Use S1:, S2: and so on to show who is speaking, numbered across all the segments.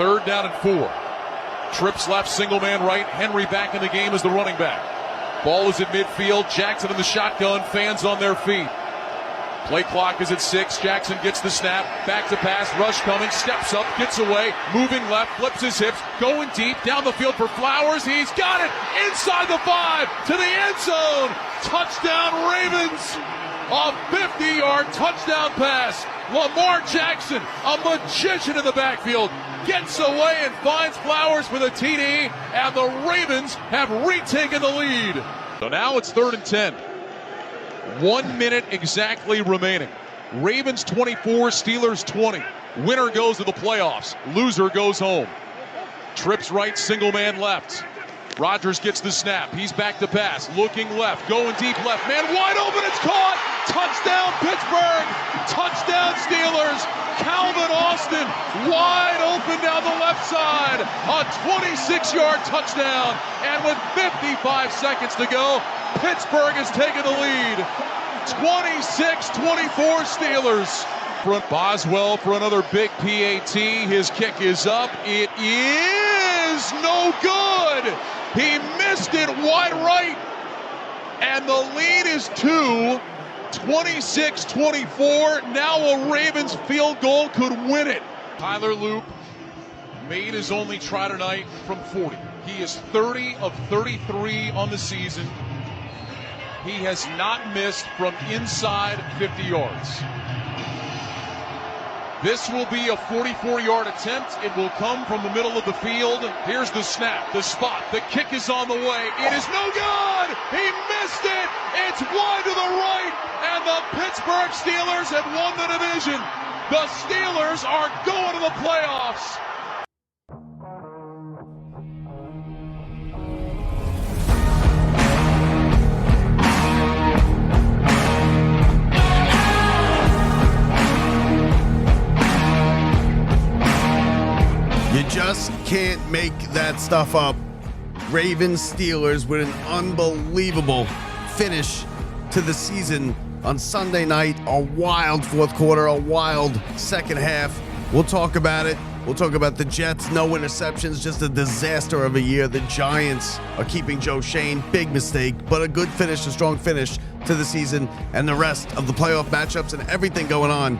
S1: Third down and 4. Trips left, single man right. Henry back in the game as the running back. Ball is at midfield. Jackson in the shotgun. Fans on their feet. Play clock is at 6. Jackson gets the snap. Back to pass. Rush coming. Steps up. Gets away. Moving left. Flips his hips. Going deep. Down the field for Flowers. He's got it. Inside the 5. To the end zone. Touchdown Ravens. A 50-yard touchdown pass. Lamar Jackson, a magician in the backfield, gets away and finds Flowers for the TD, and the Ravens have retaken the lead. So now it's 3rd and 10. 1 minute exactly remaining. Ravens 24, Steelers 20. Winner goes to the playoffs. Loser goes home. Trips right, single man left. Rodgers gets the snap. He's back to pass. Looking left. Going deep left. Man wide open. It's caught. Touchdown Pittsburgh. Touchdown Steelers. Calvin Austin wide open down the left side. A 26-yard touchdown. And with 55 seconds to go, Pittsburgh has taken the lead. 26-24 Steelers. Boswell for another big PAT. His kick is up. It is no good. He missed it wide right. And the lead is 2. 26-24. Now a Ravens field goal could win it. Tyler Loop made his only try tonight from 40. He is 30 of 33 on the season. He has not missed from inside 50 yards. This will be a 44-yard attempt. It will come from the middle of the field. Here's the snap, the spot. The kick is on the way. It is no good. He missed it. It's wide to the right. And the Pittsburgh Steelers have won the division. The Steelers are going to the playoffs.
S2: You just can't make that stuff up. Ravens Steelers with an unbelievable finish to the season on Sunday night. A wild fourth quarter, a wild second half. We'll talk about it. We'll talk about the Jets. No interceptions, just a disaster of a year. The Giants are keeping Joe Schoen. Big mistake, but a good finish, a strong finish to the season, and the rest of the playoff matchups and everything going on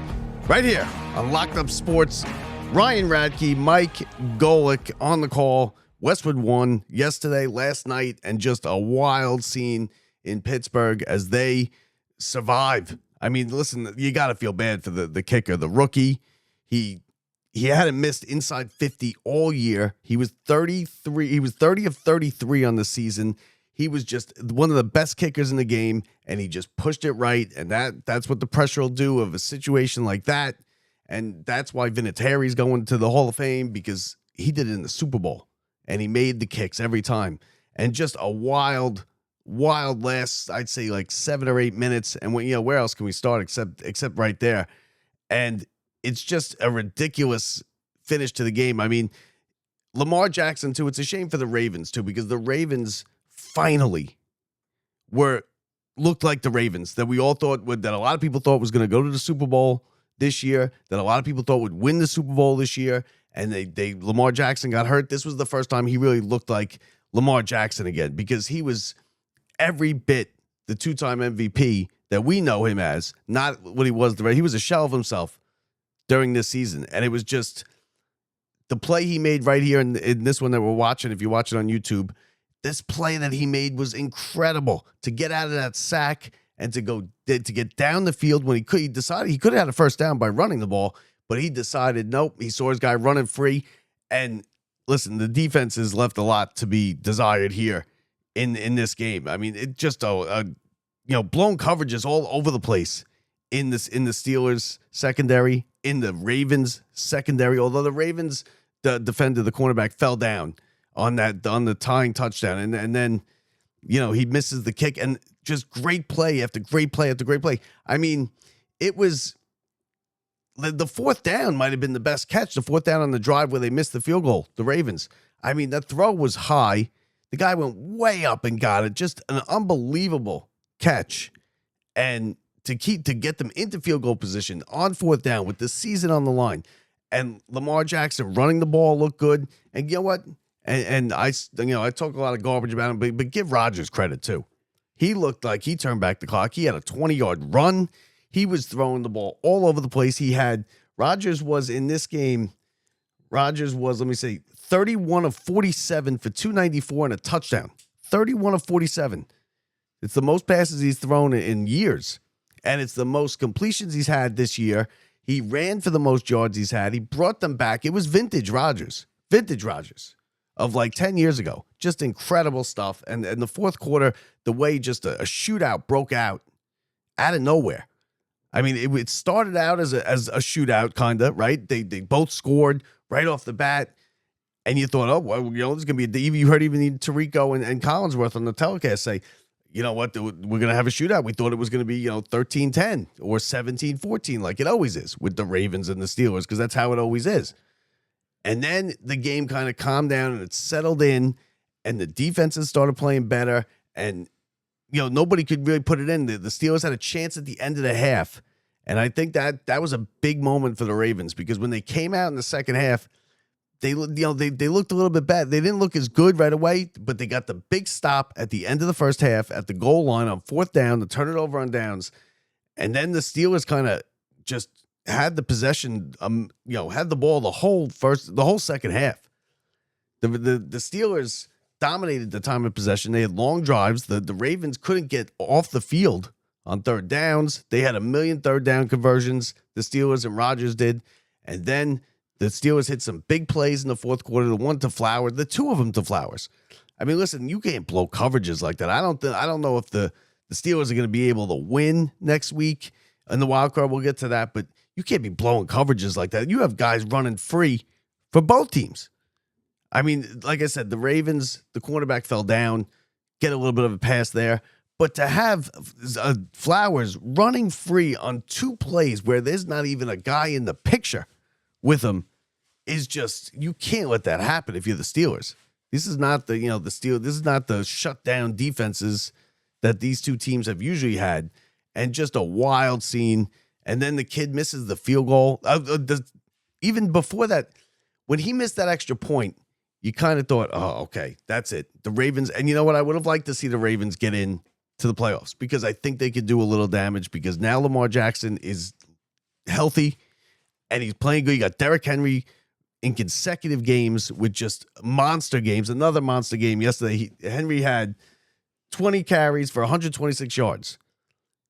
S2: right here on Locked Up Sports. Ryan Radke, Mike Golick on the call. Westwood won yesterday, last night, and just a wild scene in Pittsburgh as they survive. I mean, listen, you got to feel bad for the kicker, the rookie. He hadn't missed inside 50 all year. He was 33. He was 30 of 33 on the season. He was just one of the best kickers in the game, and he just pushed it right. And that's what the pressure will do of a situation like that. And that's why Vinatieri's going to the Hall of Fame, because he did it in the Super Bowl and he made the kicks every time. And just a wild last, I'd say like 7 or 8 minutes. And when, where else can we start except right there? And it's just a ridiculous finish to the game. I mean, Lamar Jackson too. It's a shame for the Ravens too, because the Ravens finally looked like the Ravens that we all thought that a lot of people thought was going to go to the Super Bowl this year, that a lot of people thought would win the Super Bowl this year, and Lamar Jackson got hurt. This was the first time he really looked like Lamar Jackson again, because he was every bit the 2-time MVP that we know him as, not what he was. He was a shell of himself during this season, and it was just the play he made right here in this one that we're watching. If you watch it on YouTube, this play that he made was incredible to get out of that sack and to get down the field when he decided he could have had a first down by running the ball, but he decided nope. He saw his guy running free, and listen, the defense has left a lot to be desired here in this game. I mean, it just blown coverages all over the place in the Steelers secondary, in the Ravens secondary. Although the Ravens, the defender, the cornerback, fell down on the tying touchdown, and then he misses the kick, and just great play after great play after great play. I mean, it was the fourth down might have been the best catch. The fourth down on the drive where they missed the field goal, the Ravens. I mean, that throw was high. The guy went way up and got it. Just an unbelievable catch. And to get them into field goal position on fourth down with the season on the line. And Lamar Jackson running the ball looked good. And you know what? And I talk a lot of garbage about him, but give Rodgers credit too. He looked like he turned back the clock. He had a 20-yard run. He was throwing the ball all over the place. Rodgers was in this game. Rodgers was, 31 of 47 for 294 and a touchdown. 31 of 47. It's the most passes he's thrown in years. And it's the most completions he's had this year. He ran for the most yards he's had. He brought them back. It was vintage Rodgers. Vintage Rodgers of like 10 years ago. Just incredible stuff. And the fourth quarter, the way just a shootout broke out of nowhere. I mean, it started out as a shootout, kind of, right? They both scored right off the bat. And you thought, oh, well, this is going to be you heard even Tirico and Collinsworth on the telecast say, you know what, we're going to have a shootout. We thought it was going to be, 13-10 or 17-14 like it always is with the Ravens and the Steelers, because that's how it always is. And then the game kind of calmed down and it settled in, and the defenses started playing better, and nobody could really put it in. The Steelers had a chance at the end of the half, and I think that was a big moment for the Ravens, because when they came out in the second half, they looked a little bit bad. They didn't look as good right away, but they got the big stop at the end of the first half at the goal line on fourth down to turn it over on downs, and then the Steelers kind of just had the possession, had the ball the whole second half. The Steelers dominated the time of possession. They had long drives. The Ravens couldn't get off the field on third downs. They had a million third down conversions. The Steelers and Rodgers did, and then the Steelers hit some big plays in the fourth quarter. The one to Flowers, the two of them to Flowers. I mean, listen, you can't blow coverages like that. I don't know if the Steelers are going to be able to win next week in the wild card. We'll get to that, but you can't be blowing coverages like that. You have guys running free for both teams. I mean, like I said, the Ravens, the cornerback fell down, get a little bit of a pass there. But to have Flowers running free on two plays where there's not even a guy in the picture with him is just, you can't let that happen if you're the Steelers. This is not the Steelers. This is not the shutdown defenses that these two teams have usually had. And just a wild scene. And then the kid misses the field goal. Even before that, when he missed that extra point, you kind of thought, oh, okay, that's it. The Ravens, and you know what? I would have liked to see the Ravens get in to the playoffs, because I think they could do a little damage, because now Lamar Jackson is healthy and he's playing good. You got Derrick Henry in consecutive games with just monster games. Another monster game yesterday. Henry had 20 carries for 126 yards.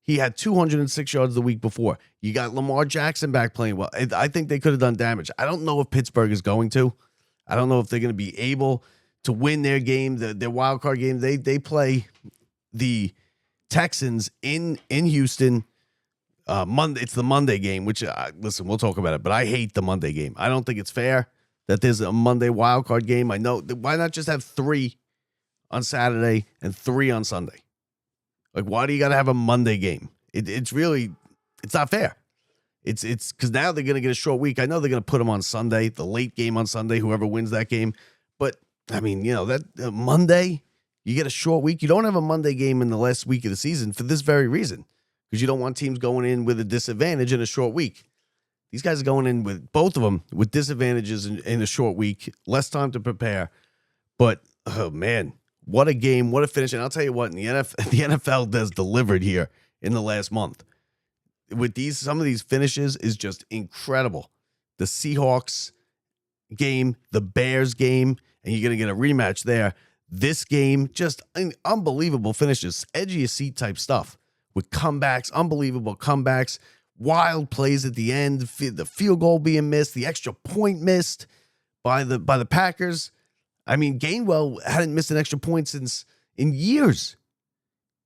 S2: He had 206 yards the week before. You got Lamar Jackson back playing well. I think they could have done damage. I don't know if Pittsburgh is going to. I don't know if they're going to be able to win their game, their wild card game. They play the Texans in Houston Monday. It's the Monday game, which listen, we'll talk about it, but I hate the Monday game. I don't think it's fair that there's a Monday wild card game. I know, why not just have 3 on Saturday and 3 on Sunday? Like, why do you got to have a Monday game? It's not fair. It's because now they're going to get a short week. I know they're going to put them on Sunday, the late game on Sunday, whoever wins that game. But I mean, that Monday, you get a short week. You don't have a Monday game in the last week of the season for this very reason, because you don't want teams going in with a disadvantage in a short week. These guys are going in with, both of them, with disadvantages in a short week, less time to prepare. But, oh man, what a game, what a finish. And I'll tell you what, the NFL has delivered here in the last month. With some of these finishes is just incredible. The Seahawks game, the Bears game, and you're going to get a rematch there. This game, just unbelievable finishes, edge of your seat type stuff with comebacks, unbelievable comebacks, wild plays at the end, the field goal being missed, the extra point missed by the Packers. I mean, Gainwell hadn't missed an extra point in years.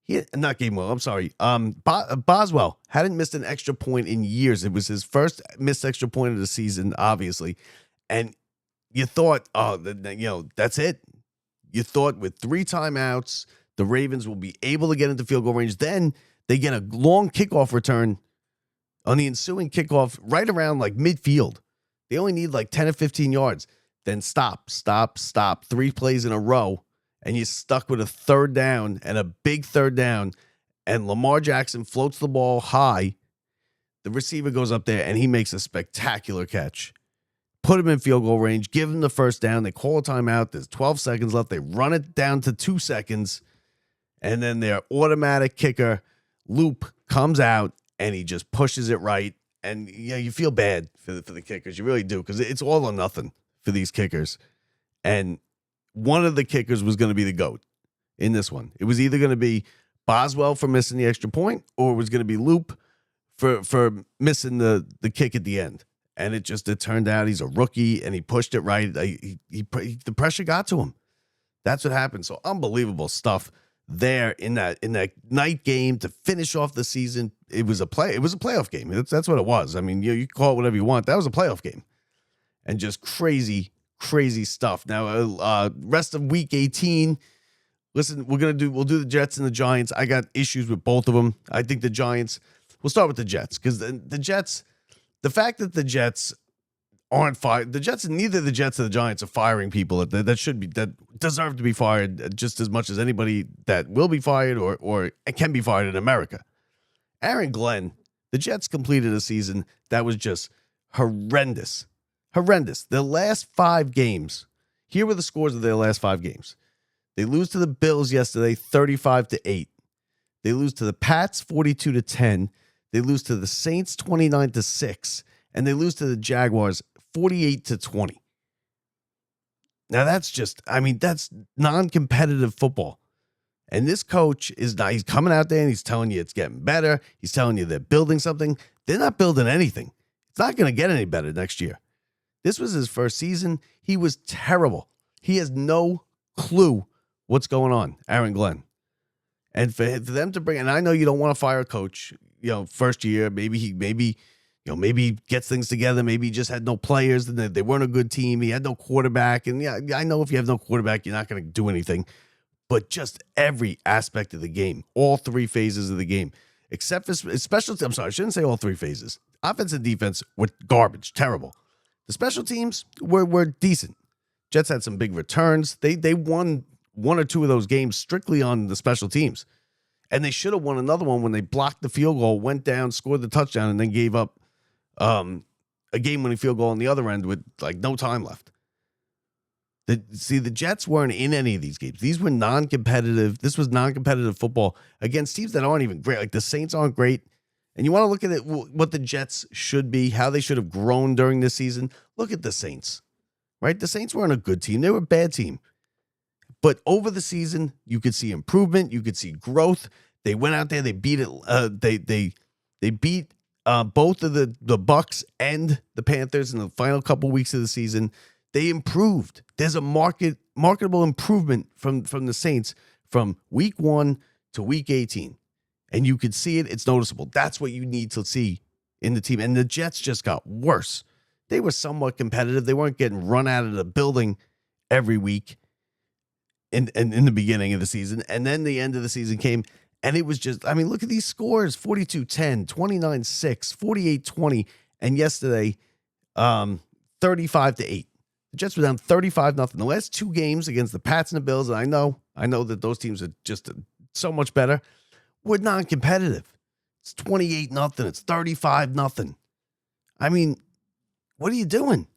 S2: Not Gainwell, I'm sorry. Boswell hadn't missed an extra point in years. It was his first missed extra point of the season, obviously. And you thought, that's it. You thought with 3 timeouts, the Ravens will be able to get into field goal range. Then they get a long kickoff return on the ensuing kickoff right around like midfield. They only need like 10 or 15 yards. Then stop. 3 plays in a row. And you're stuck with a third down, and a big third down, and Lamar Jackson floats the ball high. The receiver goes up there, and he makes a spectacular catch. put him in field goal range, give him the first down. They call a timeout. There's 12 seconds left. They run it down to 2 seconds. And then their automatic kicker loop comes out and he just pushes it right. And you feel bad for the kickers. You really do, because it's all or nothing for these kickers. And one of the kickers was going to be the GOAT in this one. It was either going to be Boswell for missing the extra point, or it was going to be Loop for missing the kick at the end. And it turned out he's a rookie, and he pushed it right. The pressure got to him. That's what happened. So unbelievable stuff there in that night game to finish off the season. It was a playoff game. That's what it was. I mean, you call it whatever you want. That was a playoff game, and just crazy stuff. Now, rest of week 18. Listen, we'll do the Jets and the Giants. I got issues with both of them. I think the Giants. We'll start with the Jets, because the Jets. The fact that the Jets aren't fired, neither the Jets or the Giants are firing people that deserve to be fired just as much as anybody that will be fired or can be fired in America. Aaron Glenn, the Jets completed a season that was just horrendous. The last 5 games, here were the scores of their last 5 games. They lose to the Bills yesterday, 35-8. They lose to the Pats, 42-10. They lose to the Saints 29-6, and they lose to the Jaguars 48-20. Now that's non-competitive football. And this coach he's coming out there and he's telling you it's getting better. He's telling you they're building something. They're not building anything. It's not going to get any better next year. This was his first season. He was terrible. He has no clue what's going on, Aaron Glenn. And for them to bring, and I know you don't want to fire a coach, first year, maybe he gets things together. Maybe he just had no players and they weren't a good team. He had no quarterback. And yeah, I know if you have no quarterback, you're not going to do anything. But just every aspect of the game, all 3 phases of the game, except for special. I'm sorry, I shouldn't say all 3 phases. Offense and defense were garbage, terrible. The special teams were decent. Jets had some big returns. They won 1 or 2 of those games strictly on the special teams. And they should have won another one when they blocked the field goal, went down, scored the touchdown, and then gave up a game-winning field goal on the other end with no time left. The Jets weren't in any of these games. These were non-competitive. This was non-competitive football against teams that aren't even great. Like the Saints aren't great. And you want to look at it, what the Jets should be, how they should have grown during this season. Look at the Saints, right? The Saints weren't a good team. They were a bad team. But over the season, you could see improvement. You could see growth. They went out there. They beat it. They beat both of the Bucks and the Panthers in the final couple weeks of the season. They improved. There's a marketable improvement from the Saints from week 1 to week 18. And you could see it. It's noticeable. That's what you need to see in the team. And the Jets just got worse. They were somewhat competitive. They weren't getting run out of the building every week in the beginning of the season. And then the end of the season came, and it was just, look at these scores, 42-10, 29-6, 48-20, and yesterday, 35-8. The Jets were down 35-0. The last 2 games against the Pats and the Bills, and I know that those teams are just so much better, were non-competitive. It's 28-0. It's 35-0. What are you doing?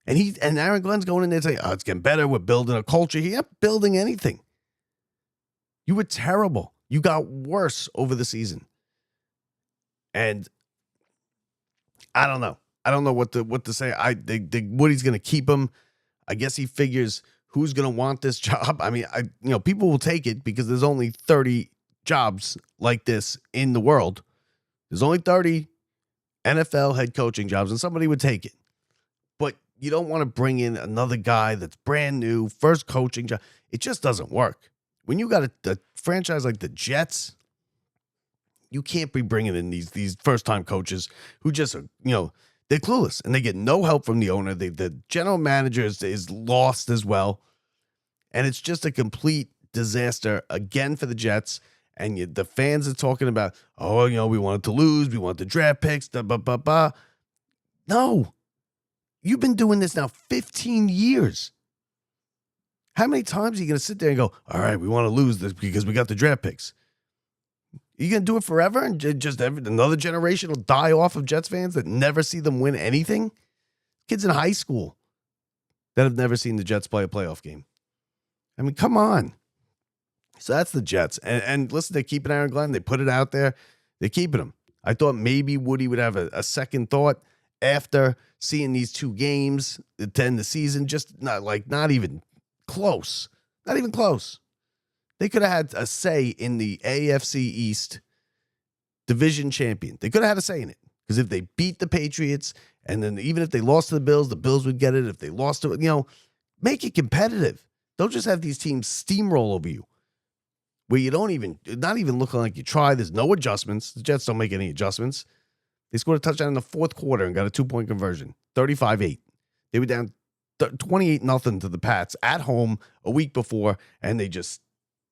S2: And Aaron Glenn's going in there saying, it's getting better. We're building a culture. You're not building anything. You were terrible. You got worse over the season. And I don't know. I don't know what to say. Woody's going to keep him. I guess he figures who's going to want this job. People will take it because there's only 30 jobs like this in the world. There's only 30 NFL head coaching jobs, and somebody would take it. But you don't want to bring in another guy that's brand new, first coaching job. It just doesn't work. When you got a franchise like the Jets, you can't be bringing in these first-time coaches who just are, they're clueless, and they get no help from the owner. The general manager is lost as well, and it's just a complete disaster again for the Jets. And the fans are talking about, we wanted to lose, we want the draft picks, No. You've been doing this now 15 years. How many times are you going to sit there and go, all right, we want to lose this because we got the draft picks? Are you going to do it forever and just another generation will die off of Jets fans that never see them win anything? Kids in high school that have never seen the Jets play a playoff game. I mean, come on. So that's the Jets. And listen, they're keeping Aaron Glenn. They put it out there. They're keeping him. I thought maybe Woody would have a second thought after seeing these 2 games to end the season. Just not even close. Not even close. They could have had a say in the AFC East division champion. They could have had a say in it. Because if they beat the Patriots, and then even if they lost to the Bills would get it. If they lost to, make it competitive. Don't just have these teams steamroll over you, where you not even looking like you try. There's no adjustments. The Jets don't make any adjustments. They scored a touchdown in the fourth quarter and got a 2-point conversion, 35-8. They were down 28-0 to the Pats at home a week before, and they just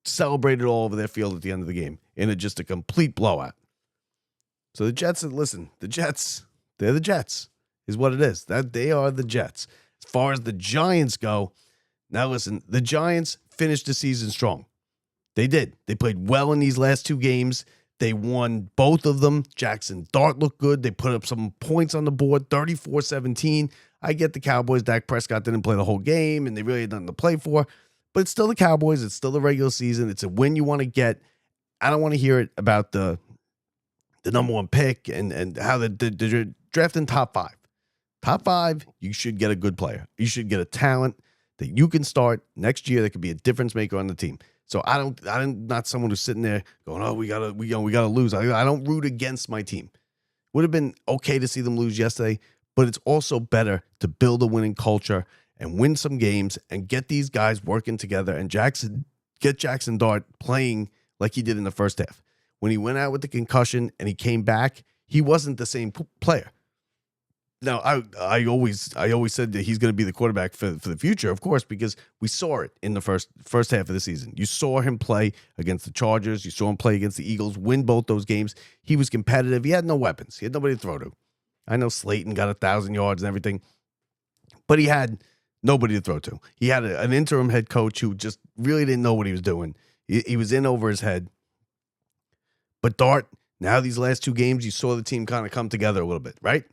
S2: celebrated all over their field at the end of the game in just a complete blowout. So the Jets, listen, the Jets, they're the Jets, is what it is. That they are the Jets. As far as the Giants go, now listen, the Giants finished the season strong. They did. They played well in these last 2 games. They won both of them. Jackson Dart looked good. They put up some points on the board, 34-17. I get the Cowboys. Dak Prescott didn't play the whole game, and they really had nothing to play for. But it's still the Cowboys. It's still the regular season. It's a win you want to get. I don't want to hear it about the number 1 pick and how they're drafting top 5. Top 5, you should get a good player. You should get a talent that you can start next year that could be a difference maker on the team. So I'm not someone who's sitting there going, oh, we gotta lose. I don't root against my team. Would have been okay to see them lose yesterday, but it's also better to build a winning culture and win some games and get these guys working together and get Jackson Dart playing like he did in the first half. When he went out with the concussion and he came back, he wasn't the same player. Now, I always said that he's going to be the quarterback for the future, of course, because we saw it in the first half of the season. You saw him play against the Chargers. You saw him play against the Eagles, win both those games. He was competitive. He had no weapons. He had nobody to throw to. I know Slayton got 1,000 yards and everything, but he had nobody to throw to. He had an interim head coach who just really didn't know what he was doing. He was in over his head. But Dart, now these last 2 games, you saw the team kind of come together a little bit, right?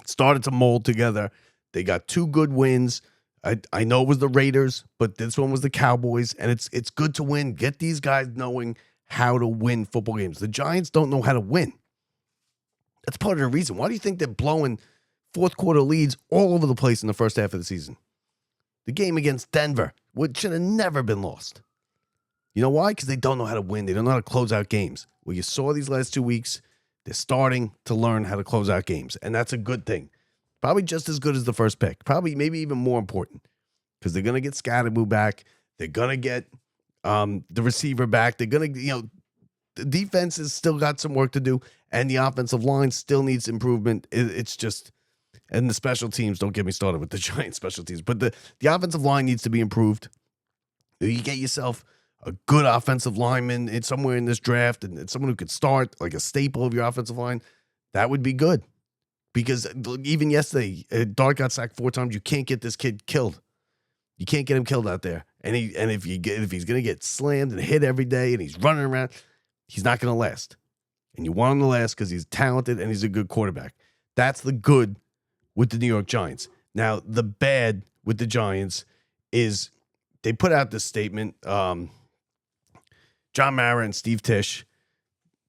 S2: Started to mold together. They got 2 good wins. I know it was the Raiders, but this one was the Cowboys, and it's good to win. Get these guys knowing how to win football games. The Giants don't know how to win. That's part of the reason. Why do you think they're blowing fourth quarter leads all over the place in the first half of the season? The game against Denver, which should have never been lost. You know why? Because they don't know how to win. They don't know how to close out games. Well, you saw these last 2 weeks, they're starting to learn how to close out games, and that's a good thing. Probably just as good as the first pick. Probably maybe even more important because they're going to get Scatterboo back. They're going to get the receiver back. They're going to, the defense has still got some work to do, and the offensive line still needs improvement. It's just, and the special teams, don't get me started with the Giants special teams, but the offensive line needs to be improved. You get yourself a good offensive lineman in somewhere in this draft and someone who could start like a staple of your offensive line, that would be good. Because even yesterday, Dart got sacked 4 times. You can't get this kid killed. You can't get him killed out there. And if he's going to get slammed and hit every day and he's running around, he's not going to last. And you want him to last because he's talented and he's a good quarterback. That's the good with the New York Giants. Now, the bad with the Giants is they put out this statement. John Mara and Steve Tisch,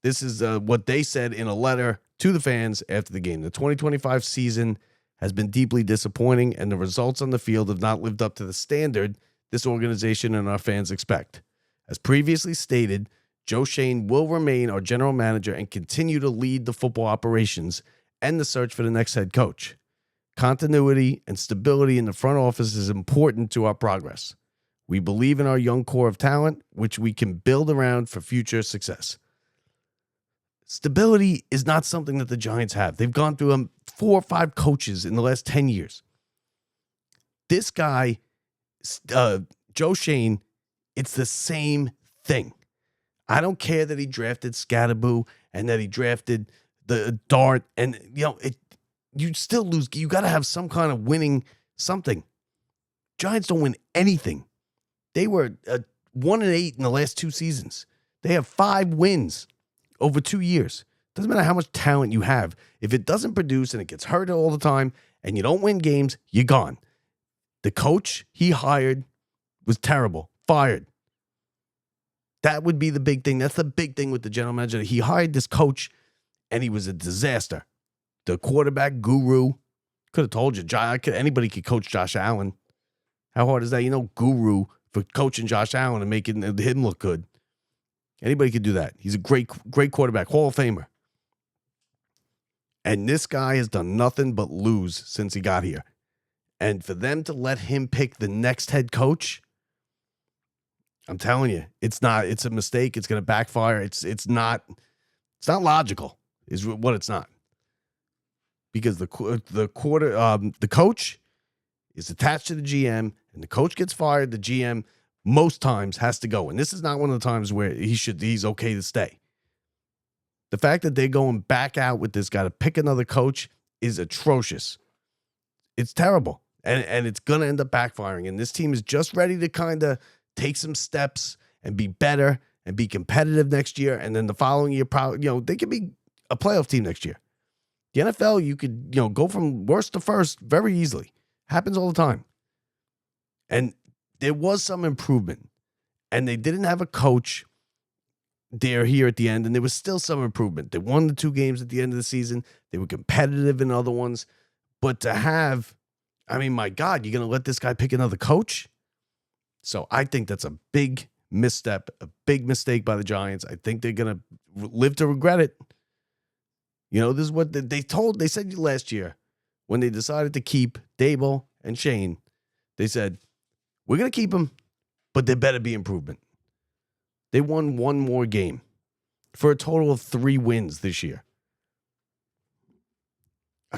S2: this is what they said in a letter to the fans after the game. The 2025 season has been deeply disappointing, and the results on the field have not lived up to the standard this organization and our fans expect. As previously stated, Joe Schoen will remain our general manager and continue to lead the football operations and the search for the next head coach. Continuity and stability in the front office is important to our progress. We believe in our young core of talent, which we can build around for future success. Stability is not something that the Giants have. They've gone through 4 or 5 coaches in the last 10 years. This guy, Joe Schoen, it's the same thing. I don't care that he drafted Scatterboo and that he drafted the Dart, and you still lose. You got to have some kind of winning something. Giants don't win anything. They were 1-8 in the last 2 seasons. They have 5 wins over 2 years. Doesn't matter how much talent you have. If it doesn't produce and it gets hurt all the time and you don't win games, you're gone. The coach he hired was terrible. Fired. That would be the big thing. That's the big thing with the general manager. He hired this coach and he was a disaster. The quarterback guru. Could have told you. Anybody could coach Josh Allen. How hard is that? Guru for coaching Josh Allen and making him look good. Anybody could do that. He's a great quarterback. Hall of Famer. And this guy has done nothing but lose since he got here. And for them to let him pick the next head coach, I'm telling you, it's a mistake. It's going to backfire. It's not logical is what it's not. Because the coach is attached to the GM, and the coach gets fired, the GM most times has to go. And this is not one of the times where he's okay to stay. The fact that they're going back out with this guy to pick another coach is atrocious. It's terrible. And it's going to end up backfiring. And this team is just ready to kind of take some steps and be better and be competitive next year. And then the following year, probably, they could be a playoff team next year. The NFL, you could, go from worst to first very easily. Happens all the time. And there was some improvement. And they didn't have a coach there here at the end, and there was still some improvement. They won the 2 games at the end of the season. They were competitive in other ones. But to have, my God, you're going to let this guy pick another coach? So I think that's a big misstep, a big mistake by the Giants. I think they're going to live to regret it. This is what they said last year when they decided to keep Dable and Shane. They said, we're going to keep them, but there better be improvement. They won 1 more game for a total of 3 wins this year.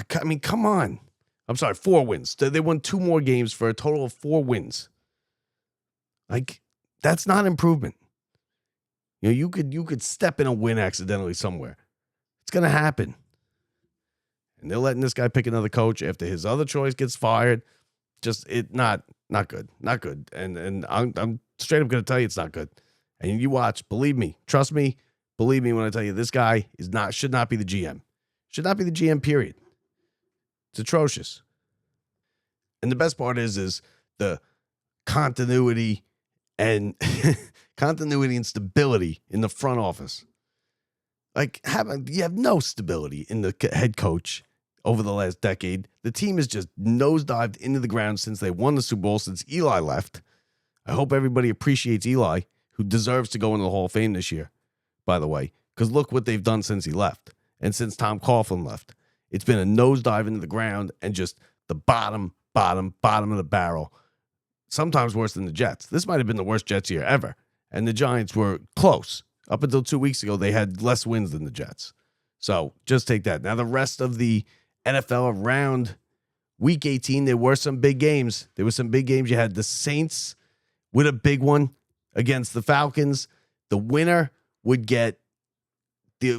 S2: Come on. I'm sorry, 4 wins. They won 2 more games for a total of 4 wins. That's not improvement. You could step in a win accidentally somewhere. It's going to happen. And they're letting this guy pick another coach after his other choice gets fired. Not good. Not good. And I'm straight up going to tell you it's not good. And you watch, believe me, trust me, believe me when I tell you this guy should not be the GM. Should not be the GM, period. It's atrocious. And the best part is the continuity and stability in the front office. You have no stability in the head coach over the last decade. The team has just nosedived into the ground since they won the Super Bowl, since Eli left. I hope everybody appreciates Eli, who deserves to go into the Hall of Fame this year, by the way, because look what they've done since he left and since Tom Coughlin left. It's been a nosedive into the ground and just the bottom of the barrel, sometimes worse than the Jets. This might have been the worst Jets year ever, and the Giants were close. Up until 2 weeks ago, they had less wins than the Jets. So just take that. Now, the rest of the NFL around Week 18, there were some big games. There were some big games. You had the Saints with a big one against the Falcons. The winner would get the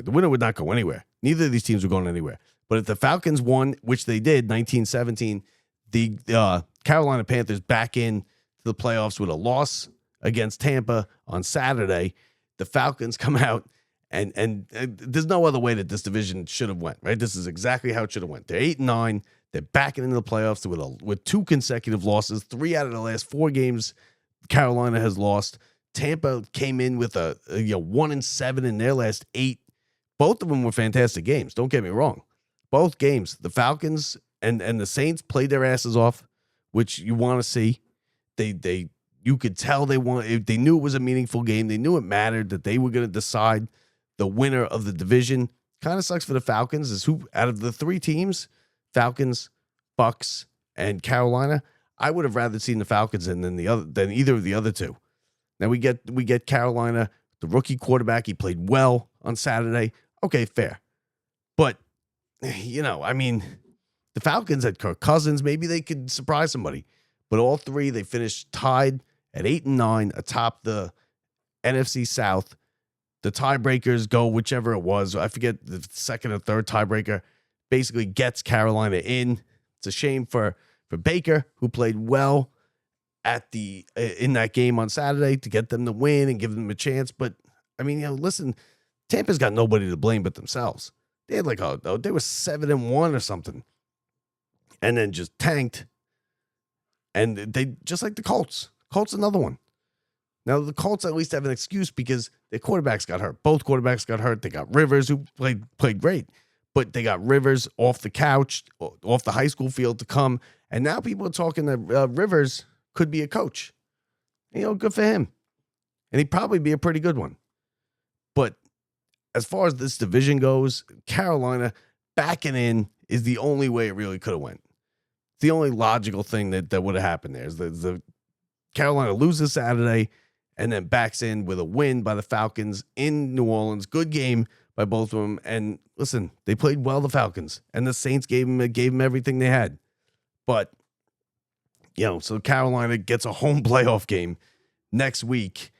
S2: winner would not go anywhere. Neither of these teams were going anywhere. But if the Falcons won, which they did, 19-17, the Carolina Panthers back in to the playoffs with a loss against Tampa on Saturday. The Falcons come out and there's no other way that this division should have went, right? This is exactly how it should have went. They're 8-9. They're backing into the playoffs with 2 consecutive losses. 3 out of the last 4 games Carolina has lost. Tampa came in with a 1-7 in their last 8. Both of them were fantastic games. Don't get me wrong. Both games, the Falcons and the Saints played their asses off, which you want to see. You could tell they knew it was a meaningful game. They knew it mattered, that they were going to decide the winner of the division. Kind of sucks for the Falcons, is who out of the 3 teams, Falcons, Bucks, and Carolina, I would have rather seen the Falcons than either of the other 2. Now we get Carolina, the rookie quarterback. He played well on Saturday. Okay, fair. But the Falcons had Kirk Cousins. Maybe they could surprise somebody. But all 3, they finished tied at 8-9 atop the NFC South. The tiebreakers go whichever it was. I forget the second or third tiebreaker basically gets Carolina in. It's a shame for Baker, who played well in that game on Saturday, to get them to win and give them a chance. But listen, Tampa's got nobody to blame but themselves. They had they were 7-1 or something, and then just tanked. And they just like the Colts. Colts another one. Now the Colts at least have an excuse because their quarterbacks got hurt. Both quarterbacks got hurt. They got Rivers, who played great, but they got Rivers off the couch, off the high school field to come. And now people are talking that Rivers could be a coach. Good for him. And he'd probably be a pretty good one. But as far as this division goes, Carolina backing in is the only way it really could have went. It's the only logical thing that would have happened there is the Carolina loses Saturday and then backs in with a win by the Falcons in New Orleans. Good game by both of them. And listen, they played well, the Falcons, and the Saints gave them everything they had. But, so Carolina gets a home playoff game next week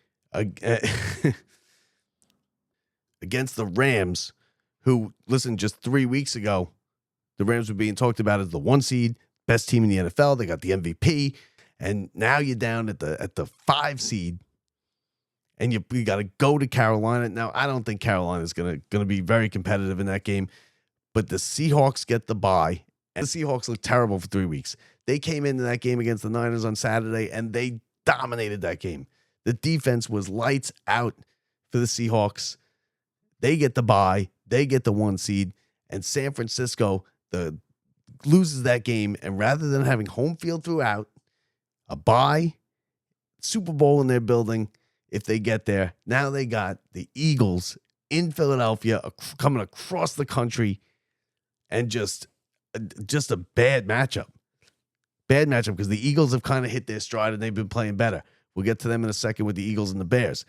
S2: against the Rams, who, listen, just 3 weeks ago, the Rams were being talked about as the 1 seed, best team in the NFL. They got the MVP. And now you're down at the 5 seed, and you got to go to Carolina. Now, I don't think Carolina is gonna be very competitive in that game, but the Seahawks get the bye, and the Seahawks look terrible for 3 weeks. They came into that game against the Niners on Saturday, and they dominated that game. The defense was lights out for the Seahawks. They get the bye, they get the 1 seed, and San Francisco loses that game. And rather than having home field throughout, a bye, Super Bowl in their building, if they get there. Now they got the Eagles in Philadelphia coming across the country, and just a bad matchup. Bad matchup because the Eagles have kind of hit their stride and they've been playing better. We'll get to them in a second with the Eagles and the Bears.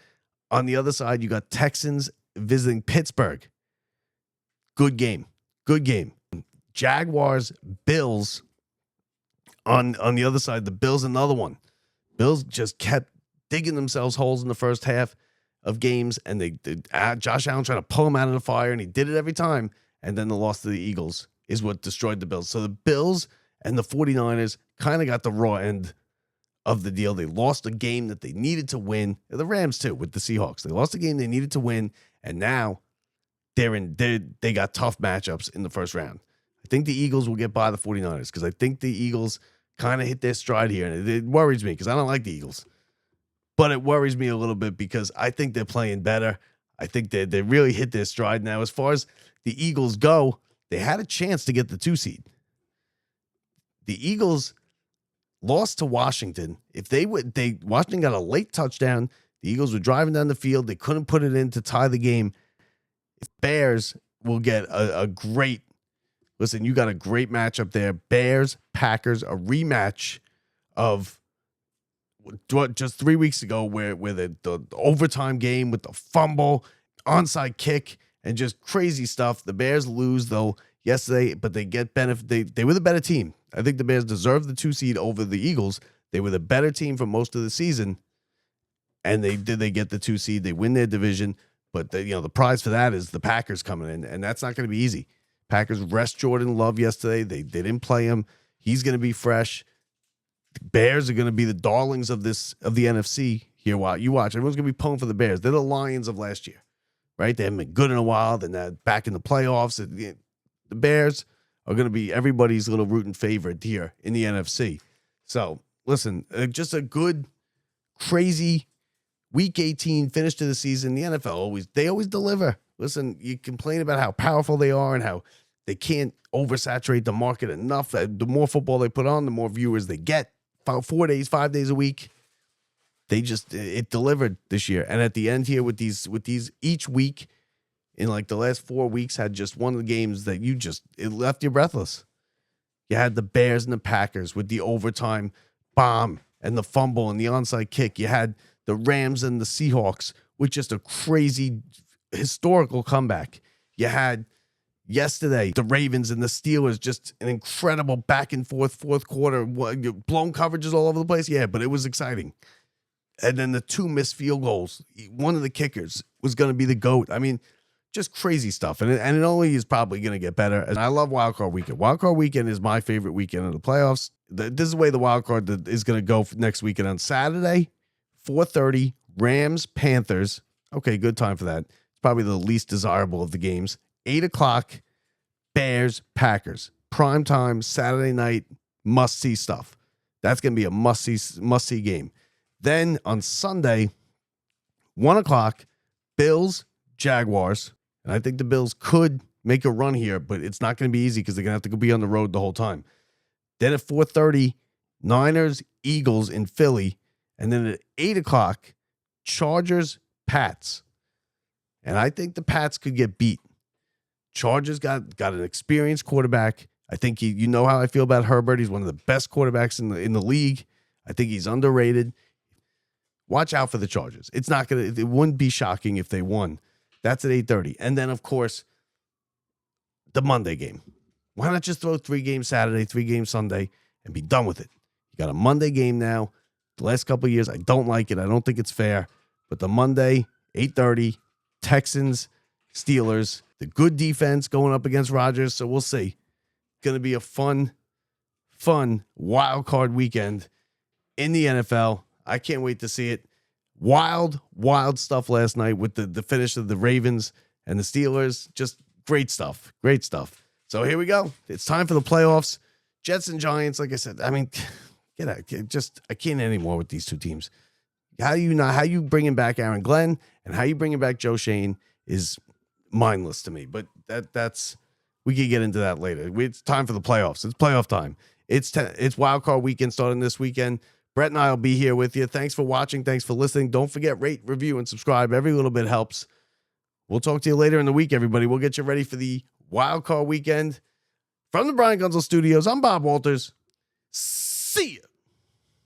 S2: On the other side, you got Texans visiting Pittsburgh. Good game. Jaguars, Bills. On the other side, the Bills, another one. Bills just kept digging themselves holes in the first half of games, and Josh Allen trying to pull them out of the fire, and he did it every time. And then the loss to the Eagles is what destroyed the Bills. So the Bills and the 49ers kind of got the raw end of the deal. They lost a game that they needed to win. The Rams too, with the Seahawks. They lost a game they needed to win, and now they got tough matchups in the first round. I think the Eagles will get by the 49ers because I think the Eagles kind of hit their stride here, and it worries me because I don't like the Eagles. But it worries me a little bit because I think they're playing better. I think they really hit their stride now. As far as the Eagles go, they had a chance to get the 2 seed. The Eagles lost to Washington. Washington got a late touchdown. The Eagles were driving down the field. They couldn't put it in to tie the game. Bears will get a great. Listen, you got a great matchup there. Bears, Packers, a rematch of just 3 weeks ago where the overtime game with the fumble, onside kick, and just crazy stuff. The Bears lose, though, yesterday, but they get benefit. They were the better team. I think the Bears deserved the 2 seed over the Eagles. They were the better team for most of the season, and they get the 2 seed. They win their division, but the prize for that is the Packers coming in, and that's not going to be easy. Packers rest Jordan Love yesterday. They didn't play him. He's going to be fresh. The Bears are going to be the darlings of the NFC here. While you watch, everyone's going to be pulling for the Bears. They're the Lions of last year, right? They haven't been good in a while. They're now back in the playoffs. The Bears are going to be everybody's little rooting favorite here in the NFC. So listen, just a good, crazy Week 18 finish to the season. The NFL always deliver. Listen, you complain about how powerful they are and how they can't oversaturate the market enough. The more football they put on, the more viewers they get. 5 days a week. It delivered this year. And at the end here with these each week in like the last 4 weeks had just one of the games that it left you breathless. You had the Bears and the Packers with the overtime bomb and the fumble and the onside kick. You had the Rams and the Seahawks with just a crazy historical comeback. You had yesterday the Ravens and the Steelers, just an incredible back and forth fourth quarter, blown coverages all over the place. Yeah, but it was exciting. And then the 2 missed field goals. One of the kickers was going to be the GOAT. I mean, just crazy stuff. And it only is probably going to get better. And I love Wild Card Weekend. Wild Card Weekend is my favorite weekend of the playoffs. This is the way the Wild Card is going to go for next weekend. On Saturday, 4:30, Rams, Panthers. Okay, good time for that. probably the least desirable of the games. 8 o'clock, Bears, Packers. Prime time, Saturday night, must-see stuff. That's going to be a must-see game. Then on Sunday, 1 o'clock, Bills, Jaguars. And I think the Bills could make a run here, but it's not going to be easy because they're going to have to be on the road the whole time. Then at 4:30, Niners, Eagles in Philly. And then at 8 o'clock, Chargers, Pats. And I think the Pats could get beat. Chargers got an experienced quarterback. I think you know how I feel about Herbert. He's one of the best quarterbacks in the league. I think he's underrated. Watch out for the Chargers. It wouldn't be shocking if they won. That's at 8:30. And then, of course, the Monday game. Why not just throw 3 games Saturday, 3 games Sunday, and be done with it? You got a Monday game now. The last couple of years, I don't like it. I don't think it's fair. But the Monday, 8:30, Texans, Steelers, the good defense going up against Rodgers. So we'll see. Going to be a fun wild card weekend in the NFL. I can't wait to see it. Wild stuff last night with the finish of the Ravens and the Steelers. Just great stuff. Great stuff. So here we go. It's time for the playoffs. Jets and Giants, like I said, I mean, get out. I can't anymore with these two teams. How you bringing back Aaron Glenn and how you bringing back Joe Schoen is mindless to me. But that's we can get into that later. It's time for the playoffs. It's playoff time. It's wild card weekend starting this weekend. Brett and I will be here with you. Thanks for watching. Thanks for listening. Don't forget, rate, review, and subscribe. Every little bit helps. We'll talk to you later in the week, everybody. We'll get you ready for the wild card weekend. From the Brian Gunzel Studios, I'm Bob Walters. See ya.